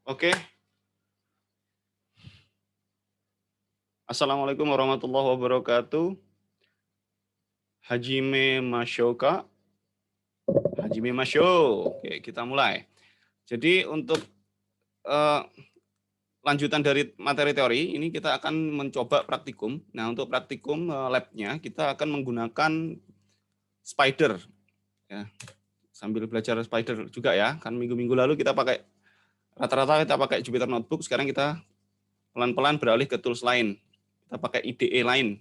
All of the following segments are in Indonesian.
Oke. Assalamualaikum warahmatullahi wabarakatuh. Hajime Mashoka. Hajime Masho. Oke, kita mulai. Jadi untuk eh, lanjutan dari materi teori, ini kita akan mencoba praktikum. Nah, untuk praktikum labnya, kita akan menggunakan Spider. Ya, sambil belajar Spider juga ya. Kan minggu-minggu lalu kita pakai, rata-rata kita pakai Jupyter Notebook, sekarang kita pelan-pelan beralih ke tools lain. Kita pakai IDE lain,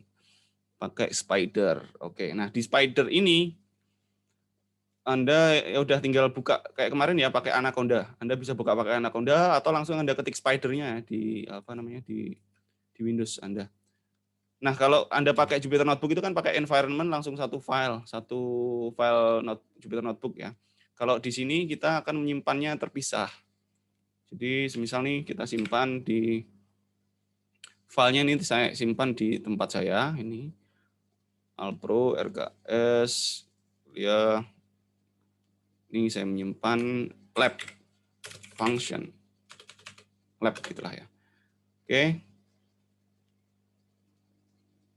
pakai Spider. Oke, nah di Spider ini Anda ya udah tinggal buka kayak kemarin ya pakai Anaconda. Anda bisa buka pakai Anaconda atau langsung Anda ketik Spider-nya di apa namanya di Windows Anda. Nah, kalau Anda pakai Jupyter Notebook itu kan pakai environment langsung satu file Jupyter Notebook ya. Kalau di sini kita akan menyimpannya terpisah. Jadi semisal nih kita simpan di filenya ini saya simpan di tempat saya ini Alpro RKS ya. Ini saya menyimpan lab function lab gitulah ya. Oke.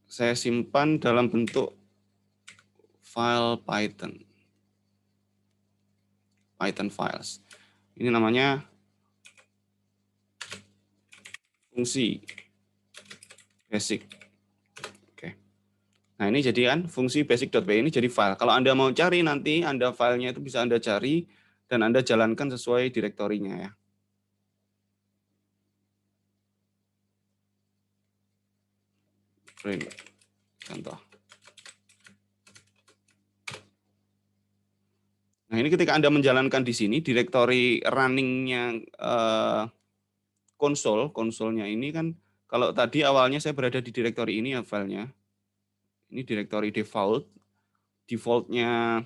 Saya simpan dalam bentuk file Python files. Ini namanya fungsi basic. Oke. Nah, ini jadi kan fungsi basic.py ini jadi file. Kalau Anda mau cari nanti Anda filenya itu bisa Anda cari dan Anda jalankan sesuai direktorinya ya. Print contoh. Nah, ini ketika Anda menjalankan di sini direktori running-nya konsolnya ini kan kalau tadi awalnya saya berada di direktori ini ya filenya. Ini direktori defaultnya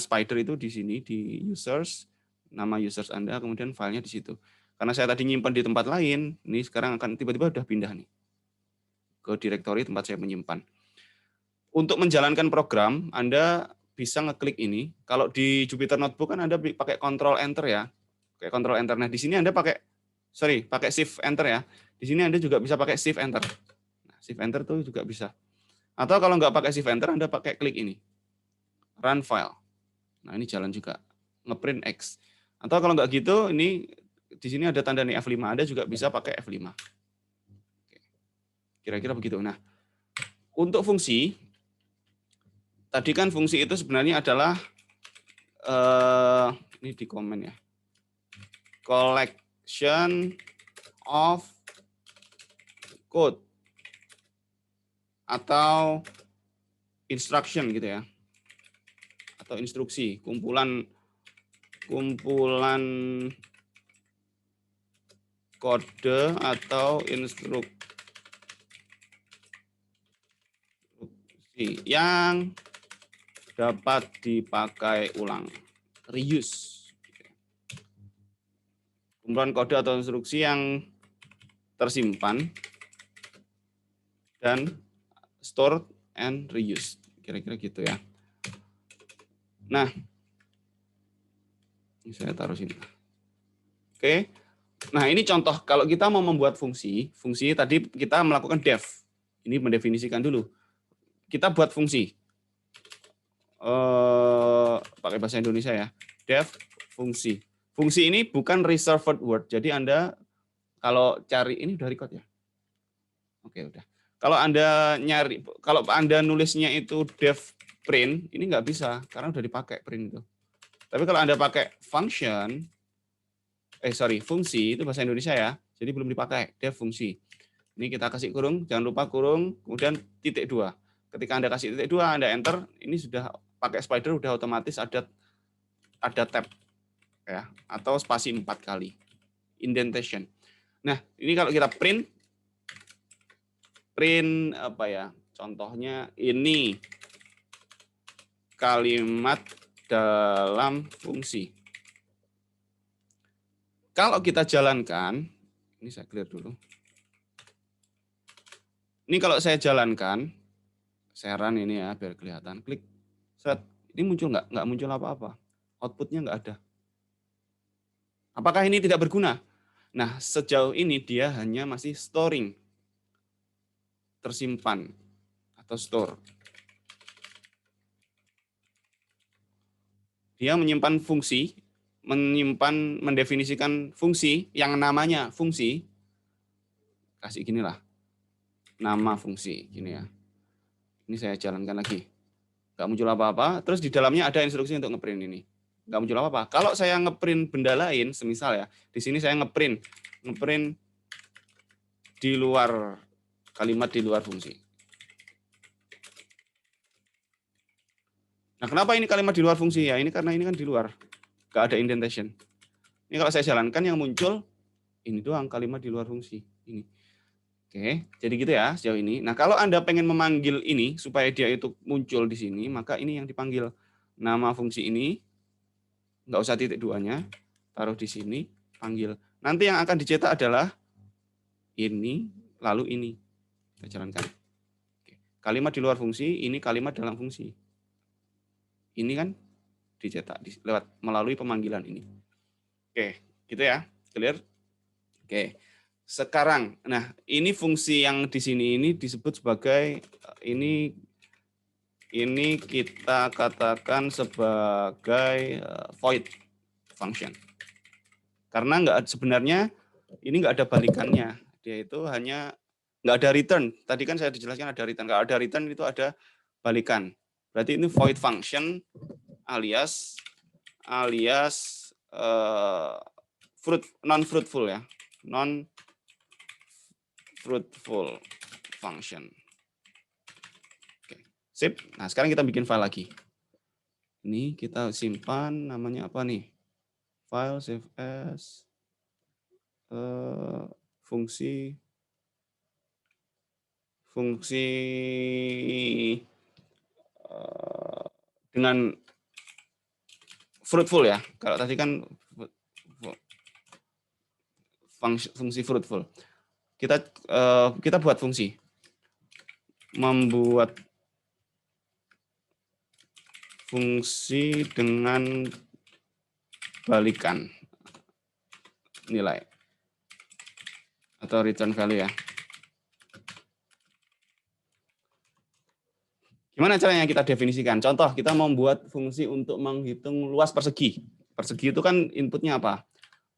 Spider itu di sini di users, nama users Anda, kemudian filenya di situ. Karena saya tadi nyimpan di tempat lain, ini sekarang akan tiba-tiba udah pindah nih ke direktori tempat saya menyimpan. Untuk menjalankan program, Anda bisa ngeklik ini. Kalau di Jupyter Notebook kan Anda pakai Control Enter ya, kayak Control Enter. Nah, di sini Anda pakai Shift Enter ya. Di sini Anda juga bisa pakai Shift Enter. Nah, Shift Enter tuh juga bisa. Atau kalau nggak pakai Shift Enter, Anda pakai klik ini, Run File. Nah, ini jalan juga, ngeprint X. Atau kalau nggak gitu, ini di sini ada tanda nih F5, Anda juga bisa pakai F5. Kira-kira begitu. Nah, untuk fungsi, tadi kan fungsi itu sebenarnya adalah, ini di komen ya, collection of code atau instruction gitu ya, atau instruksi, kumpulan kode atau instruksi yang dapat dipakai ulang, reuse. Kumpulan kode atau instruksi yang tersimpan dan store and reuse, kira-kira gitu ya. Nah, ini saya taruh sini. Oke. Nah, ini contoh kalau kita mau membuat fungsi tadi kita melakukan def. Ini mendefinisikan dulu. Kita buat fungsi. Pakai bahasa Indonesia ya. Def fungsi. Fungsi ini bukan reserved word. Jadi Anda kalau cari ini udah record ya. Oke, udah. Kalau Anda nulisnya itu def print, ini nggak bisa karena udah dipakai print itu. Tapi kalau Anda pakai fungsi itu bahasa Indonesia ya. Jadi belum dipakai def fungsi. Ini kita kasih kurung, jangan lupa kurung, kemudian .2. Ketika Anda kasih .2, Anda enter, ini sudah pakai Spider udah otomatis ada tab ya, atau spasi 4 kali. Indentation. Nah, ini kalau kita print apa ya? Contohnya ini kalimat dalam fungsi. Kalau kita jalankan, ini saya clear dulu. Ini kalau saya jalankan, saya run ini ya biar kelihatan. Klik, set. Ini muncul nggak? Nggak muncul apa-apa. Outputnya nggak ada. Apakah ini tidak berguna? Nah, sejauh ini dia hanya masih storing, tersimpan, atau store. Dia menyimpan fungsi, mendefinisikan fungsi yang namanya fungsi, kasih ginilah, nama fungsi, gini ya. Ini saya jalankan lagi. Nggak muncul apa-apa, terus di dalamnya ada instruksi untuk ngeprint ini. Nggak muncul apa-apa. Kalau saya ngeprint benda lain, semisal ya, di sini saya ngeprint di luar kalimat di luar fungsi. Nah, kenapa ini kalimat di luar fungsi? Ya, ini karena ini kan di luar. Nggak ada indentation. Ini kalau saya jalankan yang muncul, ini doang kalimat di luar fungsi. Ini. Oke, jadi gitu ya sejauh ini. Nah, kalau Anda pengen memanggil ini, supaya dia itu muncul di sini, maka ini yang dipanggil. Nama fungsi ini, nggak usah titik duanya, taruh di sini, panggil. Nanti yang akan dicetak adalah ini, lalu ini. Kita jalankan. Oke. Kalimat di luar fungsi, ini kalimat dalam fungsi. Ini kan dicetak lewat melalui pemanggilan ini. Oke, gitu ya. Clear? Oke. Sekarang, nah ini fungsi yang di sini ini disebut sebagai ini kita katakan sebagai void function. Karena sebenarnya ini nggak ada balikannya. Dia itu hanya nggak ada return. Tadi kan saya dijelaskan ada return. Nggak ada return itu ada balikan. Berarti ini void function alias non fruitful ya, non fruitful function. Oke, sip. Nah sekarang kita bikin file lagi. Ini kita simpan, namanya apa nih? File save as fungsi dengan fruitful ya. Kalau tadi kan fungsi fruitful. Kita buat fungsi membuat fungsi dengan balikan nilai atau return value ya. Gimana caranya kita definisikan? Contoh, kita membuat fungsi untuk menghitung luas persegi. Persegi itu kan inputnya apa?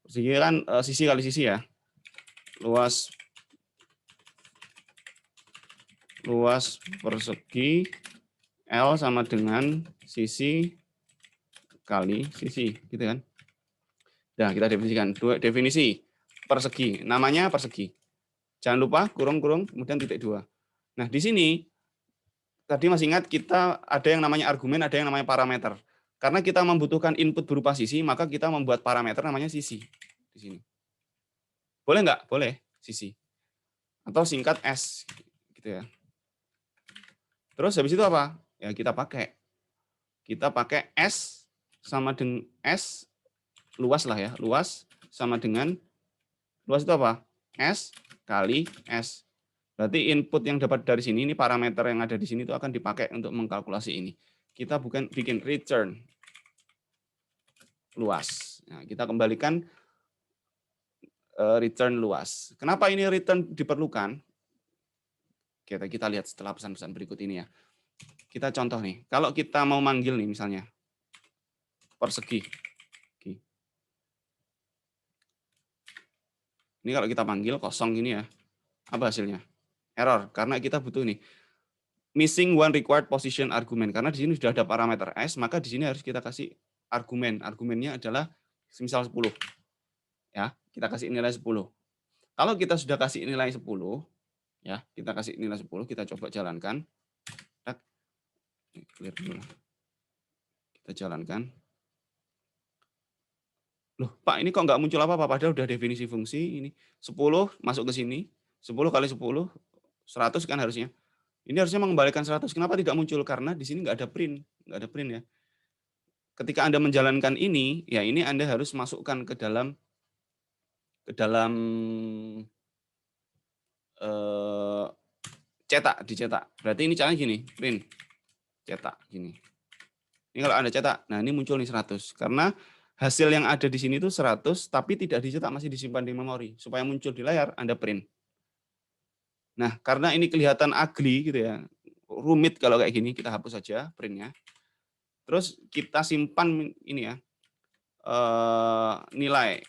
Persegi kan sisi kali sisi ya. Luas persegi L sama dengan sisi kali sisi, gitu kan? Nah, kita definisikan. Definisi persegi, namanya persegi. Jangan lupa kurung-kurung, kemudian titik 2. Nah, di sini tadi masih ingat kita ada yang namanya argumen, ada yang namanya parameter. Karena kita membutuhkan input berupa sisi, maka kita membuat parameter namanya sisi di sini. Boleh nggak? Boleh, sisi. Atau singkat S, gitu ya. Terus habis itu apa? Ya kita pakai S sama dengan S luas lah ya, luas sama dengan luas itu apa? S kali S. Berarti input yang dapat dari sini, ini parameter yang ada di sini itu akan dipakai untuk mengkalkulasi ini. Kita bukan bikin return luas. Nah, kita kembalikan return luas. Kenapa ini return diperlukan? Kita lihat setelah pesan-pesan berikut ini ya. Kita contoh nih, kalau kita mau manggil nih misalnya persegi. Ini kalau kita panggil kosong gini ya, apa hasilnya? Error, karena kita butuh ini. Missing one required position argument. Karena di sini sudah ada parameter S, maka di sini harus kita kasih argumen. Argumennya adalah misal 10. Ya, kita kasih nilai 10. Kalau kita sudah kasih nilai 10, ya, kita kasih nilai 10, kita coba jalankan. Clear dulu. Kita jalankan. Loh, Pak, ini kok nggak muncul apa-apa? Padahal udah definisi fungsi ini. 10 masuk ke sini. 10 kali 10, 100 kan harusnya. Ini harusnya mengembalikan 100. Kenapa tidak muncul? Karena di sini nggak ada print. Nggak ada print ya. Ketika Anda menjalankan ini, ya ini Anda harus masukkan ke dalam cetak, dicetak. Berarti ini caranya gini, print, cetak, gini. Ini kalau Anda cetak, nah ini muncul nih 100. Karena hasil yang ada di sini itu 100, tapi tidak dicetak, masih disimpan di memori. Supaya muncul di layar, Anda print. Nah, karena ini kelihatan ugly gitu ya, rumit kalau kayak gini, kita hapus saja printnya. Terus kita simpan ini ya, nilai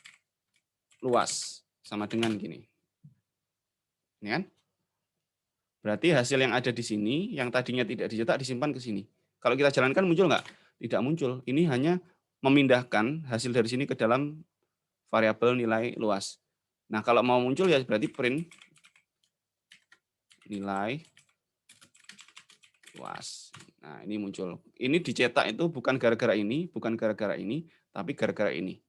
luas sama dengan gini. Ini kan? Berarti hasil yang ada di sini, yang tadinya tidak dicetak, disimpan ke sini. Kalau kita jalankan muncul nggak? Tidak muncul. Ini hanya memindahkan hasil dari sini ke dalam variabel nilai luas. Nah, kalau mau muncul ya berarti print nilai luas. Nah, ini muncul. Ini dicetak itu bukan gara-gara ini, bukan gara-gara ini, tapi gara-gara ini.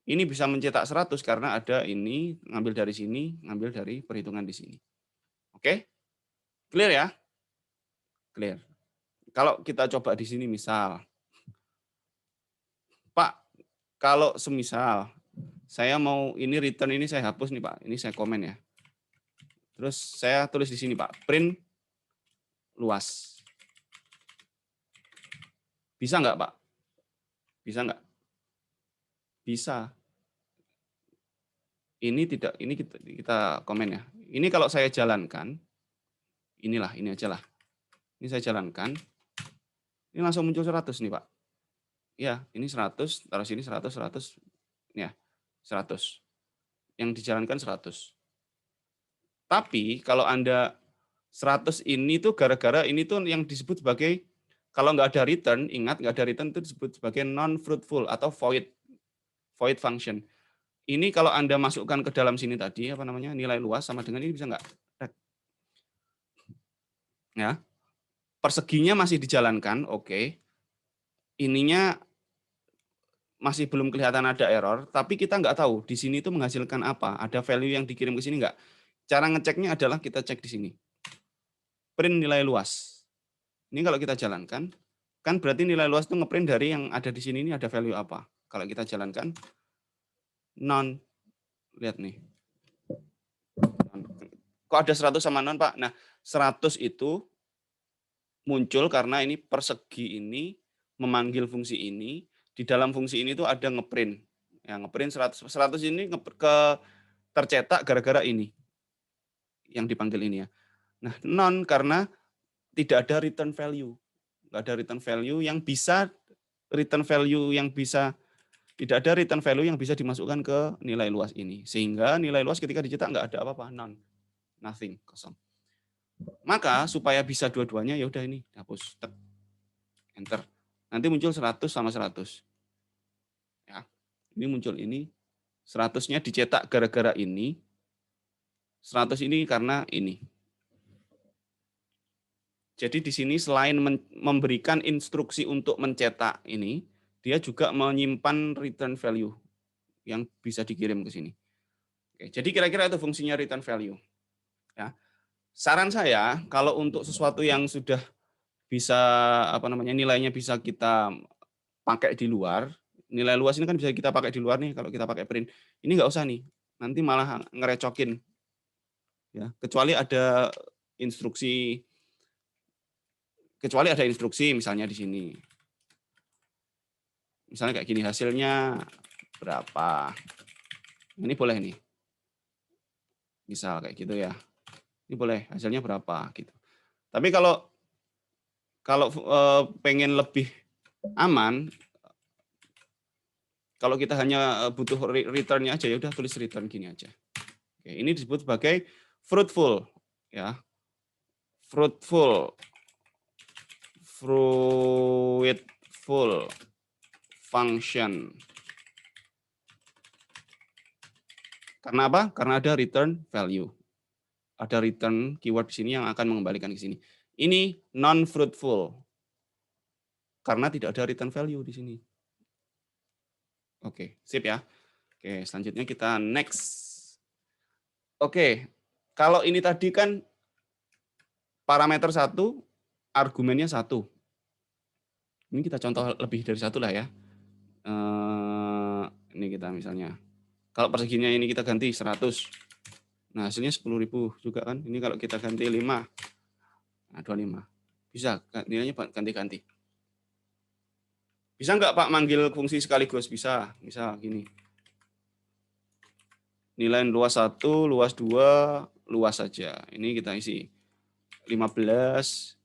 Ini bisa mencetak 100 karena ada ini, ngambil dari sini, ngambil dari perhitungan di sini. Oke? Clear ya? Clear. Kalau kita coba di sini misal, Pak, kalau semisal saya mau ini return ini saya hapus nih Pak, ini saya komen ya. Terus saya tulis di sini Pak, print luas. Bisa nggak Pak? Bisa nggak? Bisa. Ini tidak, ini kita komen ya. Ini kalau saya jalankan, inilah, ini aja lah. Ini saya jalankan, ini langsung muncul 100 nih Pak. Ya, ini 100, taruh sini 100, 100, ya, 100. Yang dijalankan 100. Tapi kalau Anda 100 ini tuh gara-gara ini tuh yang disebut sebagai, kalau nggak ada return, ingat nggak ada return itu disebut sebagai non-fruitful atau void function. Ini kalau Anda masukkan ke dalam sini tadi, apa namanya, nilai luas sama dengan ini bisa nggak? Ya, perseginya masih dijalankan, oke. Ininya masih belum kelihatan ada error, tapi kita nggak tahu di sini itu menghasilkan apa, ada value yang dikirim ke sini nggak. Cara ngeceknya adalah kita cek di sini. Print nilai luas. Ini kalau kita jalankan, kan berarti nilai luas itu ngeprint dari yang ada di sini ini ada value apa. Kalau kita jalankan, non. Lihat nih. Kok ada 100 sama non, Pak? Nah, 100 itu muncul karena ini persegi ini memanggil fungsi ini. Di dalam fungsi ini tuh ada ngeprint. Ya, ngeprint 100. 100 ini tercetak gara-gara ini. Yang dipanggil ini ya. Nah, non karena tidak ada return value. Nggak ada return value yang bisa tidak ada return value yang bisa dimasukkan ke nilai luas ini. Sehingga nilai luas ketika dicetak nggak ada apa-apa, none, nothing, kosong. Maka supaya bisa dua-duanya ya udah ini hapus, enter. Nanti muncul 100 sama 100. Ya. Ini muncul ini 100-nya dicetak gara-gara ini. 100 ini karena ini. Jadi di sini selain memberikan instruksi untuk mencetak ini, dia juga menyimpan return value yang bisa dikirim ke sini. Oke, jadi kira-kira itu fungsinya return value. Ya. Saran saya kalau untuk sesuatu yang sudah bisa apa namanya nilainya bisa kita pakai di luar, nilai luas ini kan bisa kita pakai di luar nih kalau kita pakai print. Ini nggak usah nih, nanti malah ngerecokin. Ya, kecuali ada instruksi misalnya di sini. Misalnya kayak gini, hasilnya berapa. Ini boleh nih. Misal kayak gitu ya. Ini boleh, hasilnya berapa gitu. Tapi kalau pengen lebih aman, kalau kita hanya butuh return-nya aja, ya udah tulis return gini aja. Oke, ini disebut sebagai fruitful ya. Fruitful function. Karena apa? Karena ada return value. Ada return keyword di sini yang akan mengembalikan ke sini. Ini non-fruitful. Karena tidak ada return value di sini. Oke, sip ya. Oke, selanjutnya kita next. Oke, kalau ini tadi kan parameter 1, argumennya 1. Ini kita contoh lebih dari 1 lah ya. Ini kita misalnya. Kalau perseginya ini kita ganti 100. Nah, hasilnya 10.000 juga kan. Ini kalau kita ganti 5. Nah, 25. Bisa, nilainya ganti-ganti. Bisa nggak Pak manggil fungsi sekaligus? Bisa gini. Nilai luas 1, luas 2, luas saja. Ini kita isi. 15,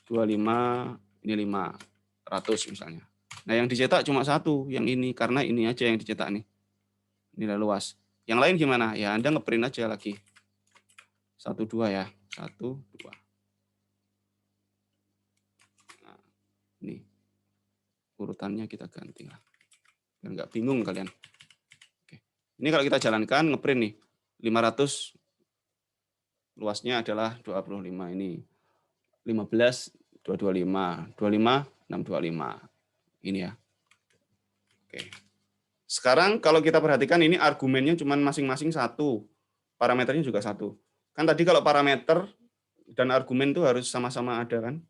25, ini 500 misalnya. Nah, yang dicetak cuma satu, yang ini, karena ini aja yang dicetak nih. Nilai luas. Yang lain gimana? Ya, Anda ngeprint aja lagi. 1, 2 ya. 1, 2. Nah, ini. Urutannya kita ganti lah. Biar nggak bingung kalian. Oke. Ini kalau kita jalankan, ngeprint nih. 500 luasnya adalah 25 ini. 15, 225. 25, 625. Ini ya. Oke. Sekarang kalau kita perhatikan ini argumennya cuma masing-masing satu. Parameternya juga satu. Kan tadi kalau parameter dan argumen itu harus sama-sama ada kan?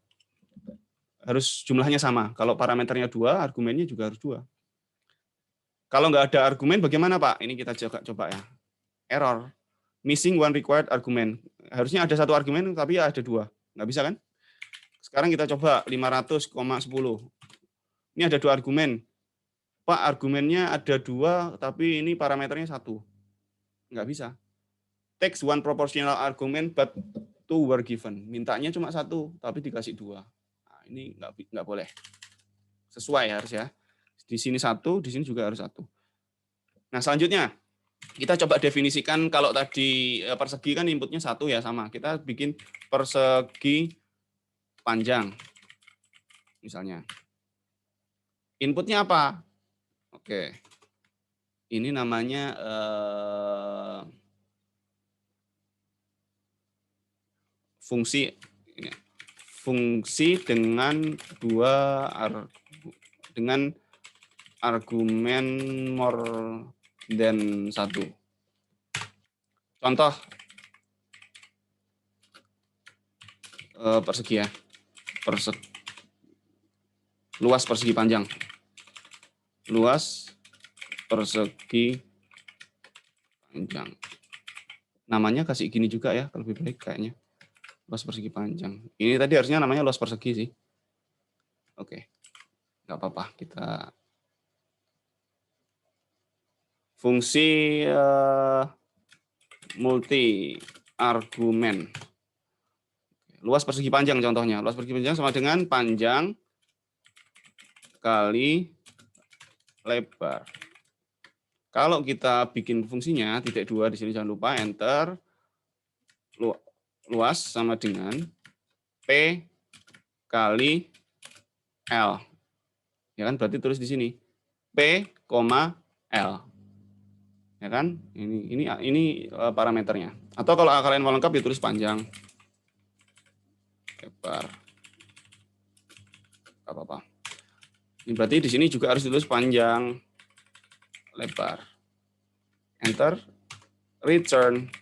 Harus jumlahnya sama. Kalau parameternya 2, argumennya juga harus 2. Kalau nggak ada argumen bagaimana Pak? Ini kita coba ya. Error. Missing one required argument. Harusnya ada satu argumen tapi ya ada 2. Nggak bisa kan? Sekarang kita coba 500,10. Ini ada 2 argumen. Pak, argumennya ada 2 tapi ini parameternya 1. Nggak bisa. Text one proportional argument but 2 were given. Mintanya cuma 1 tapi dikasih 2. Nah, ini nggak boleh. Sesuai harus ya. Di sini 1, di sini juga harus 1. Nah, selanjutnya kita coba definisikan. Kalau tadi persegi kan inputnya 1 ya, sama. Kita bikin persegi panjang. Misalnya. Inputnya apa? Oke. Ini namanya fungsi dengan dengan argumen more than 1. Contoh persegi ya. Luas persegi panjang. Luas persegi panjang. Namanya kasih gini juga ya, lebih baik kayaknya. Luas persegi panjang. Ini tadi harusnya namanya luas persegi sih. Oke. Nggak apa-apa, kita fungsi multi argumen. Luas persegi panjang contohnya. Luas persegi panjang sama dengan panjang kali lebar. Kalau kita bikin fungsinya titik 2 di sini jangan lupa enter. Luas sama dengan P kali L. Ya kan, berarti tulis di sini P, L. Ya kan? Ini parameternya. Atau kalau kalian mau lengkap ya tulis panjang. Lebar. Enggak apa-apa. Ini berarti di sini juga harus ditulis panjang, lebar. Enter. Return.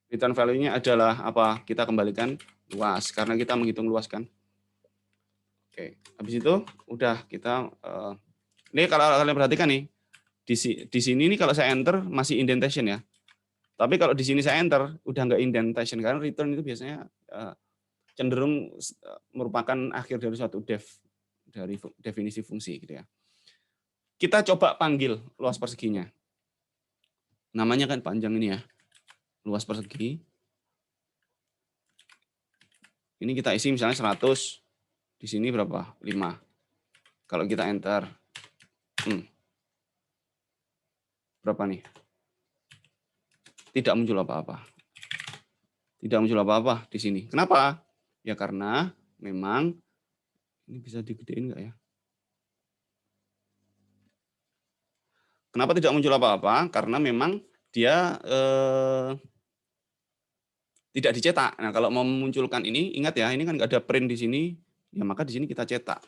Return value-nya adalah apa? Kita kembalikan luas karena kita menghitung luas kan. Oke, habis itu udah kita ini kalau kalian perhatikan nih di sini nih kalau saya enter masih indentation ya. Tapi kalau di sini saya enter udah nggak indentation karena return itu biasanya cenderung merupakan akhir dari suatu dari definisi fungsi gitu ya. Kita coba panggil luas perseginya. Namanya kan panjang ini ya. Luas persegi. Ini kita isi misalnya 100. Di sini berapa? 5. Kalau kita enter. Berapa nih? Tidak muncul apa-apa. Tidak muncul apa-apa di sini. Kenapa? Ya karena memang ini bisa digedein nggak ya? Kenapa tidak muncul apa-apa? Karena memang dia tidak dicetak. Nah, kalau mau memunculkan ini, ingat ya, ini kan nggak ada print di sini, ya maka di sini kita cetak.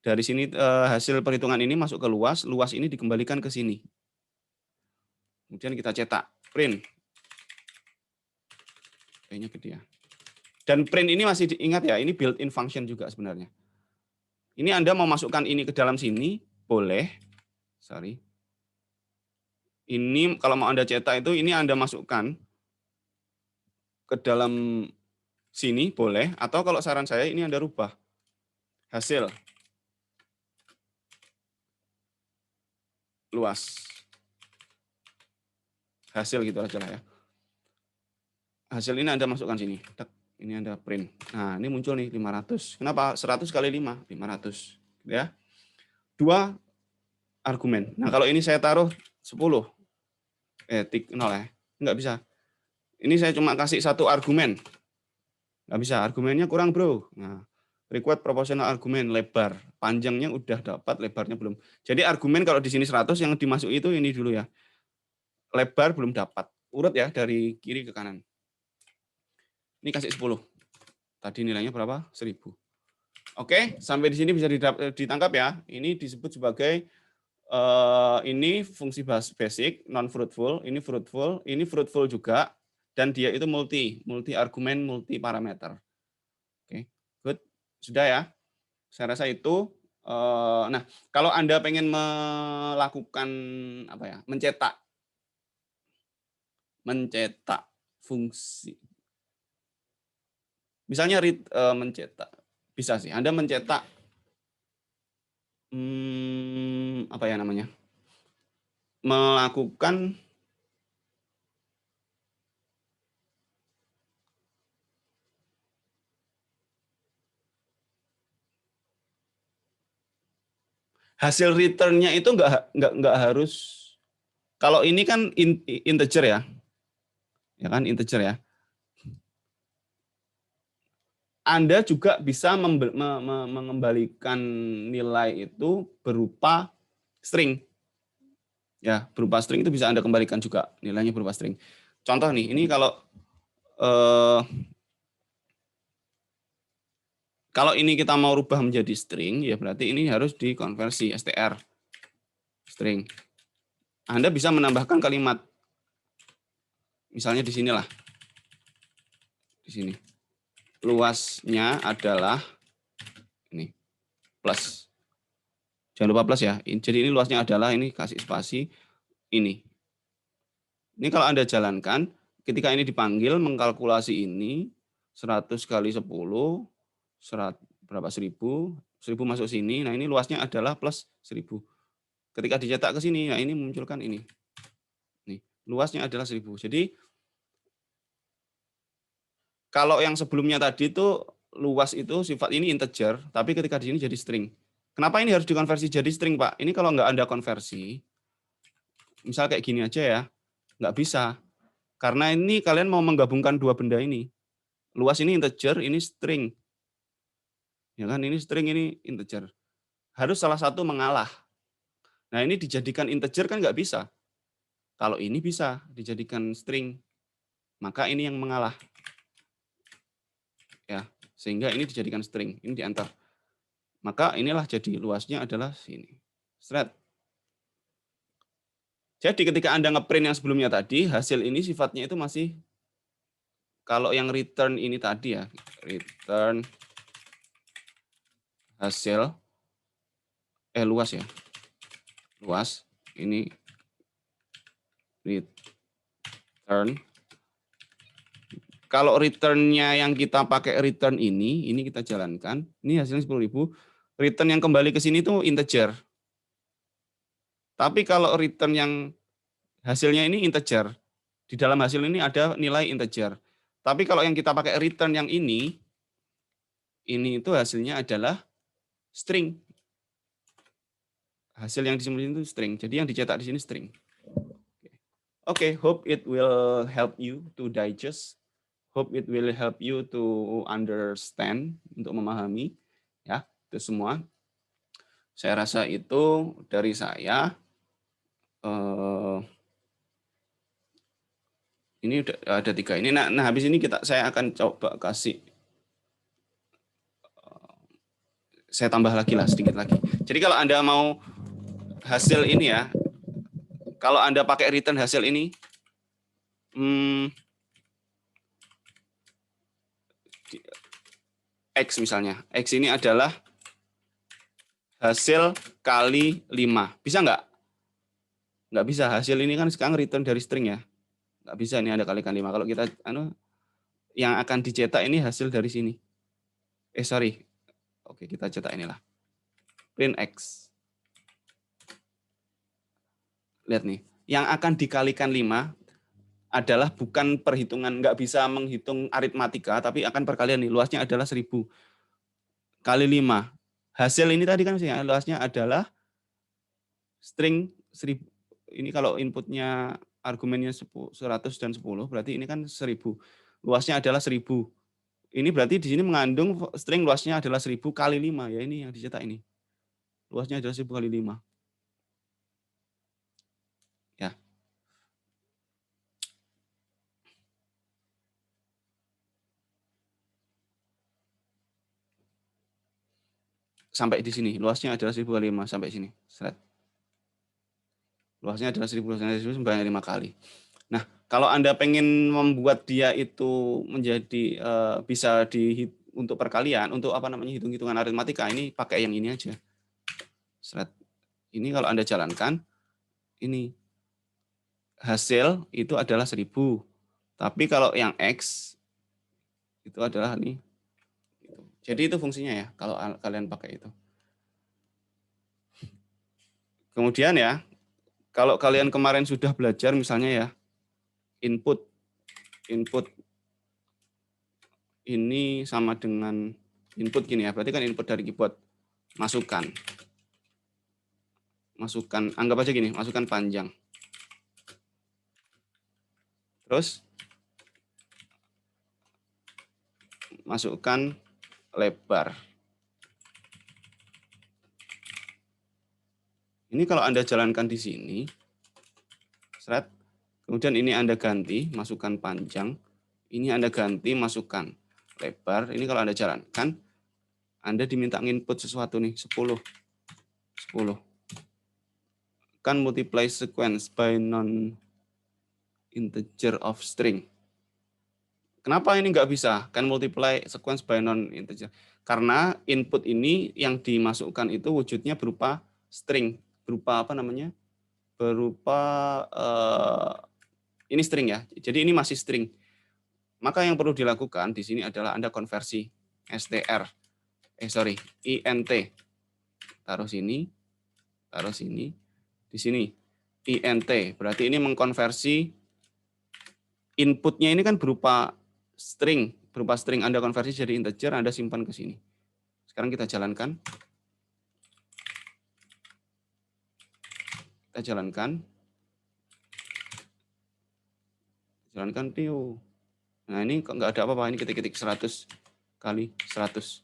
Dari sini hasil perhitungan ini masuk ke luas ini dikembalikan ke sini. Kemudian kita cetak, print. Kayaknya gede ya. Dan print ini masih diingat ya, ini built-in function juga sebenarnya. Ini Anda mau masukkan ini ke dalam sini, boleh. Sorry. Ini kalau mau Anda cetak itu, ini Anda masukkan ke dalam sini, boleh. Atau kalau saran saya, ini Anda rubah. Hasil. luas. Hasil gitu aja lah ya. Hasil ini Anda masukkan sini. Ini Anda print. Nah, ini muncul nih 500. Kenapa? 100 kali 5, 500. Ya. 2 argumen. Nah, kalau ini saya taruh 10. Tik 0 ya. Nggak bisa. Ini saya cuma kasih 1 argumen. Nggak bisa. Argumennya kurang, bro. Nah, required proportional argumen lebar. Panjangnya udah dapat, lebarnya belum. Jadi argumen kalau di sini 100, yang dimasuk itu ini dulu ya. Lebar belum dapat. Urut ya dari kiri ke kanan. Ini kasih 10. Tadi nilainya berapa? 1000. Oke, sampai di sini bisa ditangkap ya. Ini disebut sebagai ini fungsi basic, non fruitful, ini fruitful juga, dan dia itu multi argumen, multi parameter. Oke, good. Sudah ya. Saya rasa itu. Nah, kalau Anda pengen melakukan apa ya, mencetak fungsi, misalnya mencetak, bisa sih. Anda mencetak apa ya namanya? Melakukan hasil return-nya itu nggak harus, kalau ini kan integer ya. Ya kan integer ya. Anda juga bisa mengembalikan nilai itu berupa string. Ya, berupa string itu bisa Anda kembalikan juga, nilainya berupa string. Contoh nih, ini kalau ini kita mau rubah menjadi string, ya berarti ini harus dikonversi str string. Anda bisa menambahkan kalimat, misalnya di sinilah, di sini. Luasnya adalah ini plus. Jangan lupa plus ya. Jadi ini luasnya adalah, ini kasih spasi ini. Ini kalau Anda jalankan, ketika ini dipanggil mengkalkulasi ini 100 kali 10, berapa 1000 masuk sini. Nah, ini luasnya adalah plus 1000. Ketika dicetak ke sini, nah ini memunculkan ini. Nih, luasnya adalah 1000. Jadi kalau yang sebelumnya tadi itu luas itu sifat ini integer, tapi ketika di sini jadi string. Kenapa ini harus dikonversi jadi string, Pak? Ini kalau nggak Anda konversi, misal kayak gini aja ya, nggak bisa. Karena ini kalian mau menggabungkan dua benda ini. Luas ini integer, ini string. Ya kan, ini string, ini integer. Harus salah satu mengalah. Nah, ini dijadikan integer kan nggak bisa. Kalau ini bisa dijadikan string, maka ini yang mengalah. Ya, sehingga ini dijadikan string, ini di-enter. Maka inilah jadi luasnya adalah sini. Straight. Jadi ketika Anda ngeprint yang sebelumnya tadi, hasil ini sifatnya itu masih, kalau yang return ini tadi ya, return hasil, luas ya. Luas, ini return. Kalau return-nya yang kita pakai return ini kita jalankan, ini hasilnya 10.000. Return yang kembali ke sini itu integer. Tapi kalau return yang hasilnya ini integer, di dalam hasil ini ada nilai integer. Tapi kalau yang kita pakai return yang ini itu hasilnya adalah string. Hasil yang disimpan itu string. Jadi yang dicetak di sini string. Oke, hope it will help you to digest. Hope it will help you to understand, untuk memahami. Ya, itu semua. Saya rasa itu dari saya. Ini udah ada 3 ini. Nah, habis ini saya akan coba kasih, saya tambah lagi lah sedikit lagi. Jadi kalau Anda mau hasil ini ya, kalau Anda pakai return hasil ini, X misalnya. X ini adalah hasil kali 5. Bisa nggak? Nggak bisa. Hasil ini kan sekarang return dari string ya. Nggak bisa, ini ada kalikan 5. Kalau kita, yang akan dicetak ini hasil dari sini. Sorry. Oke, kita cetak inilah. Print X. Lihat nih, yang akan dikalikan 5 adalah bukan perhitungan, nggak bisa menghitung aritmatika, tapi akan perkalian nih. Luasnya adalah 1000 kali 5. Hasil ini tadi kan luasnya adalah string 1000. Ini kalau inputnya argumennya 100 dan 10, berarti ini kan 1000. Luasnya adalah 1000. Ini berarti di sini mengandung string luasnya adalah 1000 kali 5. Ya ini yang dicetak ini. Luasnya adalah 1000 kali 5. Ya. Sampai di sini. Luasnya adalah 1000 kali 5 sampai sini. Seret. Luasnya adalah 1000 sampai 5 kali. Nah, kalau Anda pengen membuat dia itu menjadi bisa untuk perkalian, untuk apa namanya hitung-hitungan aritmatika, ini pakai yang ini aja. Seret. Ini kalau Anda jalankan, ini hasil itu adalah 1000. Tapi kalau yang X itu adalah ini. Jadi itu fungsinya ya, kalau kalian pakai itu. Kemudian ya, kalau kalian kemarin sudah belajar misalnya ya, input ini sama dengan input gini ya, berarti kan input dari keyboard. Masukkan, anggap aja gini, masukkan panjang. Terus masukkan lebar. Ini kalau Anda jalankan di sini, seret, kemudian ini Anda ganti, masukkan panjang, ini Anda ganti, masukkan lebar. Ini kalau Anda jalankan, Anda diminta input sesuatu nih, 10. Kan multiply sequence by non-integer of string. Kenapa ini nggak bisa? Kan multiply sequence by non-integer. Karena input ini yang dimasukkan itu wujudnya berupa string. Berupa apa namanya? Berupa ini string ya. Jadi ini masih string. Maka yang perlu dilakukan di sini adalah Anda konversi int. Taruh sini, di sini int. Berarti ini mengkonversi inputnya ini kan berupa string Anda konversi jadi integer, Anda simpan ke sini. Sekarang kita jalankan. Jalankan tiu. Nah, ini kok nggak ada apa-apa, ini ketik-ketik 100 kali 100.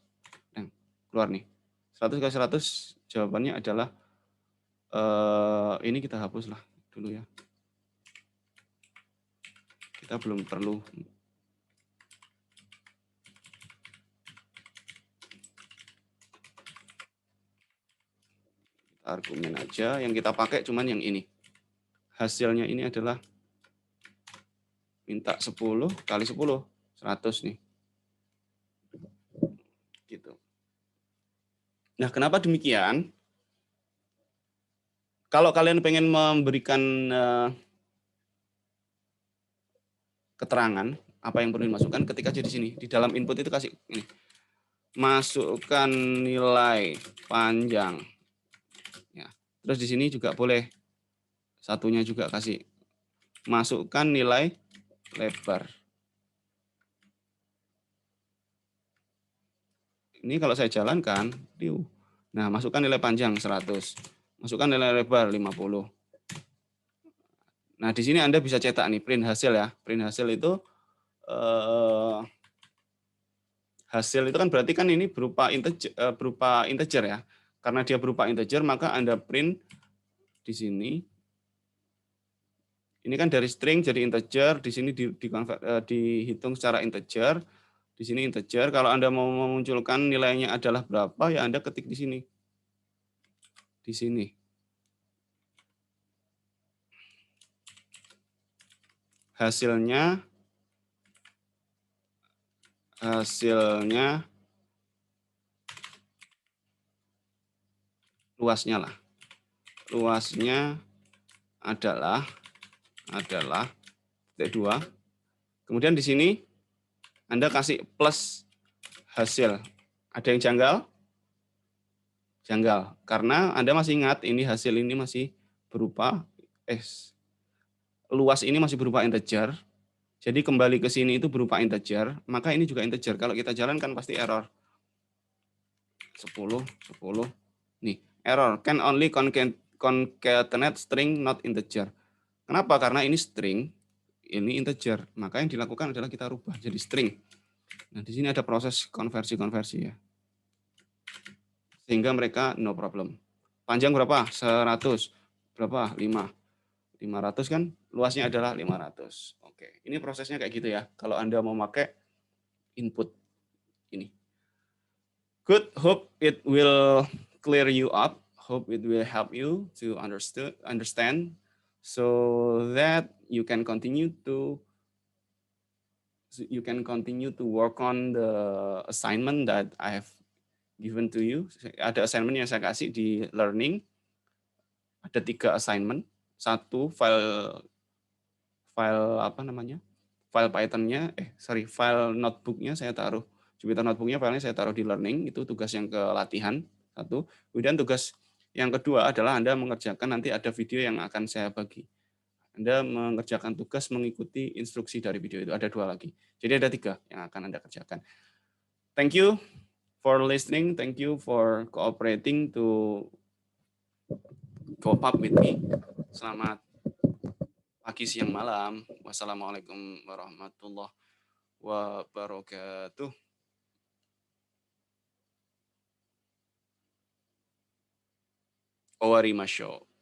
Nah, keluar nih. 100 kali 100 jawabannya adalah ini kita hapus lah dulu ya. Kita belum perlu argumen aja, yang kita pakai cuman yang ini. Hasilnya ini adalah minta 10 kali 10, 100 nih. Gitu. Nah, kenapa demikian? Kalau kalian pengen memberikan keterangan apa yang perlu dimasukkan, ketik aja di sini. Di dalam input itu kasih ini. Masukkan nilai panjang. Ya. Terus di sini juga boleh satunya juga kasih masukkan nilai lebar. Ini kalau saya jalankan, nah masukkan nilai panjang 100, masukkan nilai lebar 50. Nah di sini Anda bisa cetak nih print hasil ya. Print hasil itu hasil itu kan berarti kan ini berupa integer ya. Karena dia berupa integer maka Anda print di sini. Ini kan dari string jadi integer, di sini dihitung secara integer. Di sini integer, kalau Anda mau memunculkan nilainya adalah berapa, ya Anda ketik di sini. Di sini. Hasilnya luasnya lah. Luasnya adalah titik 2. Kemudian di sini Anda kasih plus hasil. Ada yang janggal? Janggal. Karena Anda masih ingat ini hasil ini masih berupa luas ini masih berupa integer. Jadi kembali ke sini itu berupa integer, maka ini juga integer. Kalau kita jalankan pasti error. 10. Nih, error. Can only concatenate string not integer. Kenapa? Karena ini string, ini integer. Maka yang dilakukan adalah kita rubah jadi string. Nah, di sini ada proses konversi-konversi ya. Sehingga mereka no problem. Panjang berapa? 100. Berapa? 5. 500 kan luasnya adalah 500. Oke, ini prosesnya kayak gitu ya. Kalau Anda mau pakai input ini. Good, hope it will clear you up. Hope it will help you to understand so that you can continue to work on the assignment that I have given to you. Ada assignment yang saya kasih di learning. Ada 3 assignment. 1 file Python-nya, file notebook-nya saya taruh, Jupyter Notebook-nya filenya saya taruh di learning, itu tugas yang ke latihan, 1. Kemudian tugas yang kedua adalah Anda mengerjakan, nanti ada video yang akan saya bagi. Anda mengerjakan tugas mengikuti instruksi dari video itu, ada 2 lagi. Jadi ada 3 yang akan Anda kerjakan. Thank you for listening, thank you for cooperating to cope up with me. Selamat pagi, siang, malam. Wassalamualaikum warahmatullahi wabarakatuh. Owarimasho.